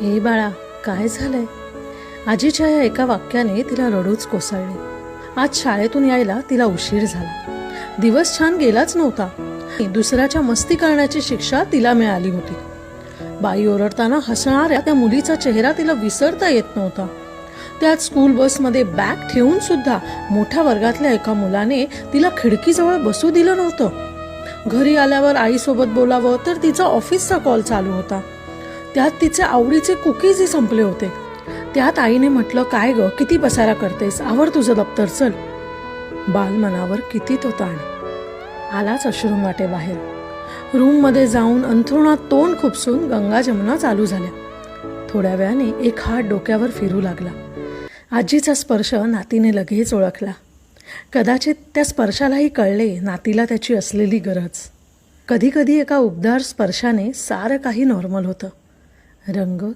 हे बाळा, काय झालंय? आजीच्या या एका वाक्याने तिला रडूच कोसळली. आज शाळेतून यायला तिला उशीर झाला. दिवस छान गेलाच नव्हता. दुसऱ्याच्या मस्ती करण्याची शिक्षा तिला मिळाली होती. बाई ओरडताना हसणाऱ्या त्या मुलीचा चेहरा तिला विसरता येत नव्हता. त्यात स्कूल बसमध्ये बॅग ठेवून सुद्धा मोठ्या वर्गातल्या एका मुलाने तिला खिडकीजवळ बसू दिलं नव्हतं. घरी आल्यावर आईसोबत बोलावं तर तिचा ऑफिसचा कॉल चालू होता. त्यात तिचे आवडीचे कुकीजही संपले होते. त्यात आईने म्हटलं, काय ग, किती पसारा करतेस, आवर तुझं दप्तर, चल. बाल मनावर किती तो ताण. आलाच अश्रून वाटे बाहेर. रूममध्ये जाऊन अंथरुणात तोंड खुपसून गंगा जमुना चालू झाल्या. थोड्या वेळाने एक हात डोक्यावर फिरू लागला. आजीचा स्पर्श नातीने लगेच ओळखला. कदाचित त्या स्पर्शालाही कळले नातीला त्याची असलेली गरज. कधी कधी एका उबदार स्पर्शाने सारं काही नॉर्मल होतं. रंग